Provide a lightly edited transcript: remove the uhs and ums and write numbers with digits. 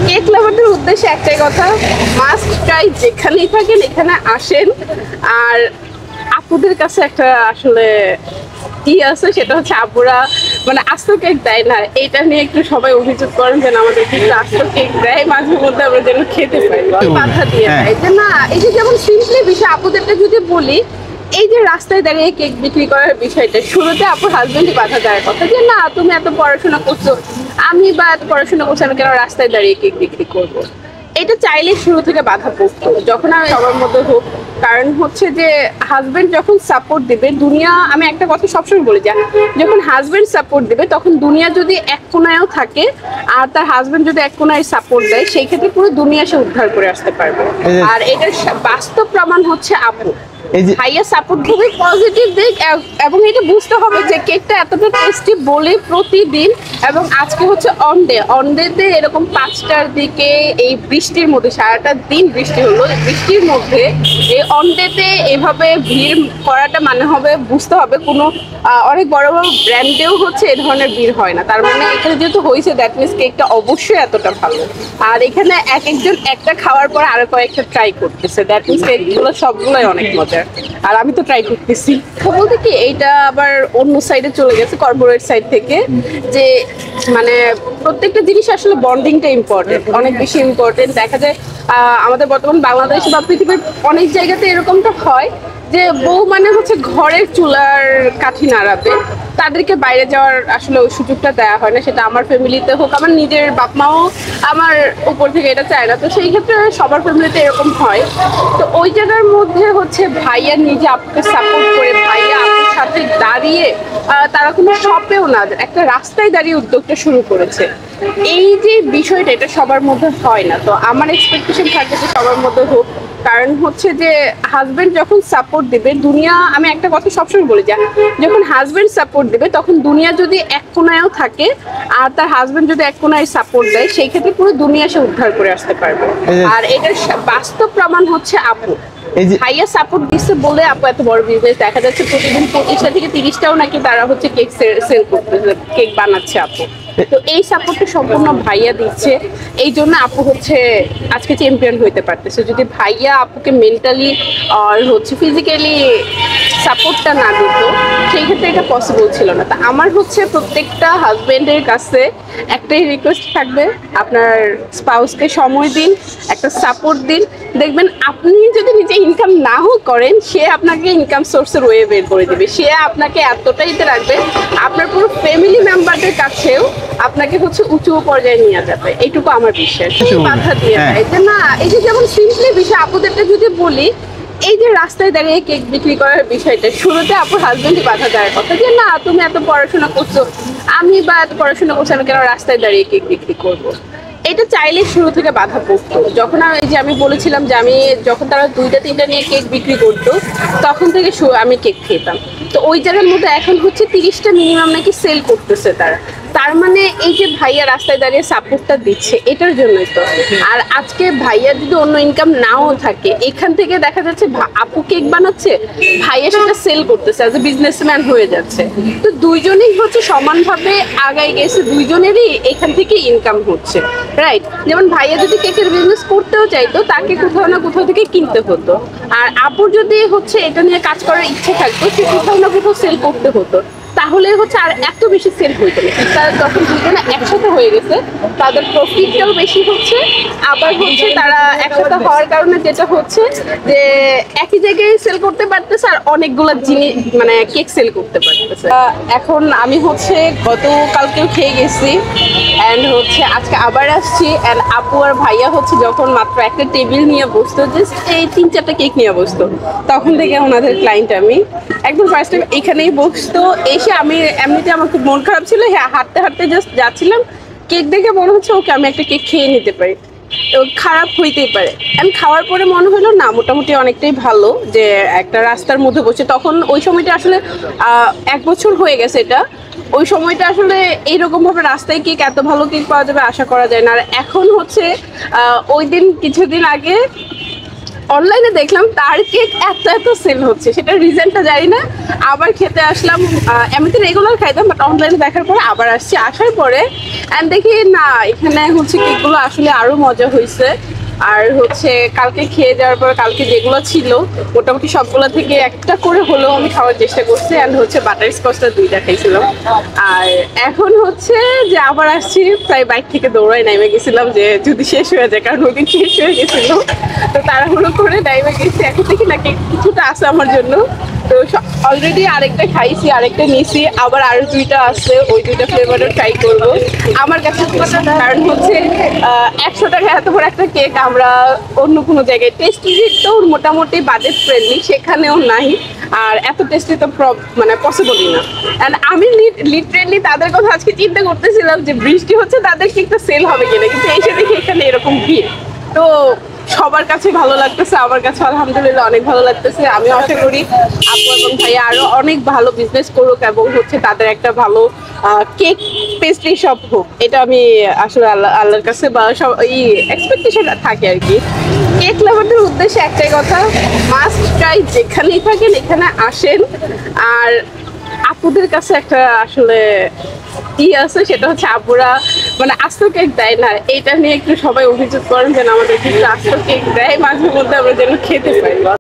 Cake লাভারদের উদ্দেশ্যে একটাই কথা, মাস্ট ট্রাই, যেখানেই থাকেন এখানে আসেন। আর আপুদের কাছে একটা আসলে কি আছে, সেটা হচ্ছে আপুরা মানে আস্ত কেক দেয় না, এটা নিয়ে একটু সবাই অভিযোগ করেন যেন আমাদের কিন্তু আস্ত কেক দেয়, মাঝে মধ্যে আমরা যেন খেতে পাই, বাধা দিয়ে দেয় যে না। এই যে যেমন সিম্পলি বিষয় আপুদেরটা যদি বলি, এই যে রাস্তায় দাঁড়িয়ে কেক বিক্রি করার বিষয়টা, শুরুতে আপুর হাজবেন্ডই বাধা দেওয়ার কথা যে না, তুমি এত পড়াশোনা করছো, আমি বা এত পড়াশোনা করছি, আমি কেন রাস্তায় দাঁড়িয়ে কেক বিক্রি করবো। এটা চাইলে শুরু থেকে বাধা পড়তো, যখন আমি সবার মধ্যে হোক। কারণ হচ্ছে যে হাজবেন্ড যখন সাপোর্ট দিবে দুনিয়া, আমি একটা কথা সবসময় বলি যে যখন হাজবেন্ড সাপোর্ট দিবে তখন দুনিয়া যদি এক কোনায়ও থাকে আর তার হাজবেন্ড যদি এক কোনায় সাপোর্ট দেয়, সেই ক্ষেত্রে পুরো দুনিয়া সে উদ্ধার করে আসতে পারবে। আর এটার বাস্তব প্রমাণ হচ্ছে আপু। ভাইয়া সাপোর্ট খুবই পজিটিভ দিক, এবং এটা বুঝতে হবে যে কেকটা এতটা টেস্টি বলে প্রতিদিন, এবং আজকে হচ্ছে অন ডেতে এরকম 5টার দিকে এই বৃষ্টির মধ্যে, সারাটা দিন বৃষ্টি হলো, বৃষ্টির মধ্যে এই অন ডেতে এভাবে ভিড় করাটা মানে হবে, বুঝতে হবে কোনো অনেক বড় বড় ব্র্যান্ডেও হচ্ছে এ ধরনের ভিড় হয় না। তার মানে এখানে যেহেতু হয়েছে, দ্যাট মিনস কেকটা অবশ্যই এতটা ভালো। আর এখানে এক একজন একটা খাওয়ার পর আরো কয়েকটা ট্রাই করতেছে, দ্যাট মিনস কেকগুলো সবগুলোই অনেক মজার। আর আমি তো ট্রাই করতেছি। তো বলতে কি, এইটা আবার অন্য সাইডে চলে গেছে, কর্পোরেট সাইড থেকে, যে মানে প্রত্যেকটা জিনিস আসলে বন্ডিংটা ইম্পর্টেন্ট, অনেক বেশি ইম্পর্টেন্ট। দেখা যায় আমাদের বর্তমান বাংলাদেশ বা পৃথিবীর অনেক জায়গাতে এরকমটা হয় যে বউ মানে হচ্ছে ঘরের চুলার কাঠি নাড়াবে, তাদেরকে বাইরে যাওয়ার আসলে ওই সুযোগটা দেওয়া হয় না। সেটা আমার ফ্যামিলিতে হোক, আমার নিজের বাপ মাও আমার উপর থেকে এটা চায় না। তো সেই ক্ষেত্রে সবার ফ্যামিলিতে এরকম হয়। তো ওই জায়গার মধ্যে হচ্ছে ভাইয়া নিজে আপুকে সাপোর্ট করে, ভাইয়া আপুর সাথে দাঁড়িয়ে, তারা কোনো শপেও না, একটা রাস্তায় দাঁড়িয়ে উদ্যোগটা শুরু করেছে। এই যে বিষয়টা, এটা সবার মধ্যে হয় না। তো আমার এক্সপেকটেশন থাকে যে সবার মধ্যে হোক। কারণ হচ্ছে যে হাজবেন্ড যখন সাপোর্ট দিবে দুনিয়া, আমি একটা কথা সবসময় বলি যে যখন হাজবেন্ড সাপোর্ট দিবে তখন দুনিয়া যদি এক কোনায়ও থাকে আর তার হাজবেন্ড যদি এক কোনায় সাপোর্ট দেয়, সেই ক্ষেত্রে পুরো দুনিয়া সে উদ্ধার করে আসতে পারবে। আর এটার বাস্তব প্রমাণ হচ্ছে আপু। ভাইয়া সাপোর্ট দিচ্ছে বলে আপু এত বড় বিজনেস, দেখা যাচ্ছে প্রতিদিন 25টা থেকে 30টাও নাকি তারা হচ্ছে কেক সেল করতেছে, কেক বানাচ্ছে আপু। তো এই সাপোর্টটা সম্পূর্ণ ভাইয়া দিচ্ছে, এই জন্য আপু হচ্ছে আজকে চ্যাম্পিয়ন হইতে পারতেছে। যদি ভাইয়া আপুকে মেন্টালি আর হচ্ছে ফিজিক্যালি সাপোর্টটা না দিত, সেই ক্ষেত্রে এটা পসিবল ছিল না। তা আমার হচ্ছে প্রত্যেকটা হাজবেন্ডের কাছে একটাই রিকোয়েস্ট থাকবে, আপনার স্পাউসকে সময় দিন, একটা সাপোর্ট দিন। দেখবেন আপনি যদি নিজে ইনকাম নাও করেন, সে আপনাকে ইনকাম সোর্সের ওয়ে বের করে দিবে। সে আপনাকে এতটাইতে রাখবে, আপনার পুরো ফ্যামিলি মেম্বারদের কাছেও আপনাকে হচ্ছে উঁচু পর্যায়ে নিয়ে যাবে, এইটুকু আমার বিশ্বাস। বাধা দিয়ে দেয় যে না। এই যে যেমন সিম্পলি বিষয় আপুদেরটা যদি বলি, এই যে রাস্তায় দাঁড়িয়ে কেক বিক্রি করার বিষয়টা, শুরুতে আপুর হাজবেন্ডই বাধা দেওয়ার কথা যে না, তুমি এত পড়াশোনা করছো, আমি বা এত পড়াশোনা করছি, আমি কেন রাস্তায় দাঁড়িয়ে কেক বিক্রি করবো। এটা চাইলে শুরু থেকে বাধা পড়তো। যখন এই যে আমি বলেছিলাম যে আমি যখন তারা 2টা 3টা নিয়ে কেক বিক্রি করতো, তখন থেকে আমি কেক খেতাম। তো ওই জায়গার মধ্যে এখন হচ্ছে 30টা মিনিমাম নাকি সেল করতেছে তারা। তার মানে এই যে ভাইয়া রাস্তায় দাঁড়িয়ে সাপোর্টটা দিচ্ছে, এটার জন্যই তো। আর আজকে ভাইয়া যদি অন্য ইনকাম নাও থাকে, এখান থেকে দেখা যাচ্ছে আপু কেক বানাচ্ছে, ভাইয়া সেটা সেল করতেছে, অ্যাজ এ বিজনেসম্যান হয়ে যাচ্ছে। তো দুইজনেই হচ্ছে সমানভাবে আগায় গেছে, দুইজনেরই এখান থেকে ইনকাম হচ্ছে, রাইট। যেমন ভাইয়া যদি কেকের বিজনেস করতেও চাইতো, তাকে কোথাও না কোথাও থেকে কিনতে হতো। আর আপুর যদি হচ্ছে এটা নিয়ে কাজ করার ইচ্ছে থাকতো, সে কোথাও না কোথাও সেল করতে হতো, তাহলে হচ্ছে আর এত বেশি সেল হইতো না। তারা যখন দুজনে একসাথে হয়ে গেছে, তাদের প্রফিটটাও বেশি হচ্ছে। আবার হচ্ছে তারা একসাথে হওয়ার কারণে যেটা হচ্ছে যে একই জায়গায় সেল করতে পারতেছে, আর অনেকগুলো জিনিস মানে কেক সেল করতে পারতেছে। এখন আমি হচ্ছে গতকালকেও খেয়ে গেছি, অ্যান্ড হচ্ছে আজকে আবার আসছি। অ্যান্ড আপু আর ভাইয়া হচ্ছে যখন মাত্র একটা টেবিল নিয়ে বসতো, জাস্ট এই 3-4টা কেক নিয়ে বসতো, তখন থেকে ওনাদের ক্লায়েন্ট আমি। একদম ফার্স্ট টাইম এখানেই বসতো, এসে আমি এমনিতে আমার খুব মন খারাপ ছিল, হ্যাঁ হাঁটতে হাঁটতে জাস্ট যাচ্ছিলাম, কেক দেখে মনে হচ্ছে ওকে আমি একটা কেক খেয়ে নিতে পারি, খারাপ হইতেই পারে। আমি খাওয়ার পরে মনে হলো না, মোটামুটি অনেকটাই ভালো, যে একটা রাস্তার মধ্যে বসে। তখন ওই সময়টা আসলে 1 বছর হয়ে গেছে এটা, ওই সময়টা আসলে এইরকম ভাবে রাস্তায় কেক, এত ভালো কেক পাওয়া যাবে আশা করা যায় না। আর এখন হচ্ছে ওই দিন কিছুদিন আগে অনলাইনে দেখলাম তার কেক এত এত সেল হচ্ছে, সেটা রিজনটা জানি না। আবার খেতে আসলাম, এমনিতে রেগুলার খাইতাম, বাট অনলাইনে দেখার পরে আবার আসছি। আসার পরে অ্যান্ড দেখি না, এখানে হচ্ছে কেকগুলো আসলে আরো মজা হয়েছে। আর হচ্ছে কালকে খেয়ে যাওয়ার পর কালকে যেগুলো ছিল মোটামুটি সবগুলো থেকে একটা করে হলেও আমি খাওয়ার চেষ্টা করছি। অ্যান্ড হচ্ছে বাটার স্কচটা 2টা খাইছিলাম। আর এখন হচ্ছে যে আবার আসছি, প্রায় বাইক থেকে দৌড়াই নাইমে গেছিলাম যে যদি শেষ হয়ে যায়, কারণ ওই দিন শেষ হয়ে গেছিল। তো তাড়াহুড়ো করে নাইমে গেছি, এখন দেখি না কেক কিছুটা আছে আমার জন্য। তো অলরেডি আরেকটা খাইছি, আরেকটা নিছি, আবার আরো 2টা আছে, ওই 2টা ফ্লেভারও ট্রাই করবো। আমার কাছে কারণ হচ্ছে 100 টাকা এত বড় একটা কেক আমরা অন্য কোনো জায়গায় টেস্টি তো মোটামুটি বাজেট ফ্রেন্ডলি সেখানেও নাই, আর এত টেস্টি তো মানে পসিবলই না। অ্যান্ড আমি লিটারেলি তাদের কথা আজকে চিন্তা করতেছিলাম যে বৃষ্টি হচ্ছে তাদের কেকটা সেল হবে কিনা, কিন্তু এসে দেখি এখানে এরকম ভিড়। তো সবার কাছে ভালো লাগতেছে, আমার কাছে আলহামদুলিল্লাহ অনেক ভালো লাগতেছে। আমি আশা করি আপু এবং ভাইয়া আরো অনেক ভালো বিজনেস করুক এবং হচ্ছে তাদের একটা ভালো কেক পেস্ট্রি শপ হোক, এটা আমি আসলে আল্লাহর কাছে বা সব এই এক্সপেকটেশন থাকে আর কি। কেক লাভারদের উদ্দেশ্যে একটাই কথা, মাস্ট ট্রাই, যেখানেই থাকেন এখানে আসেন। আর আপুদের কাছে একটা আসলে আছে, সেটা হচ্ছে আপুরা মানে আস্ত কেক দেয় না, এটা নিয়ে একটু সবাই অভিযোগ করেন যেন আমাদের কিন্তু আস্ত কেক দেয়, মাঝে মধ্যে আমরা যেন খেতে পাই।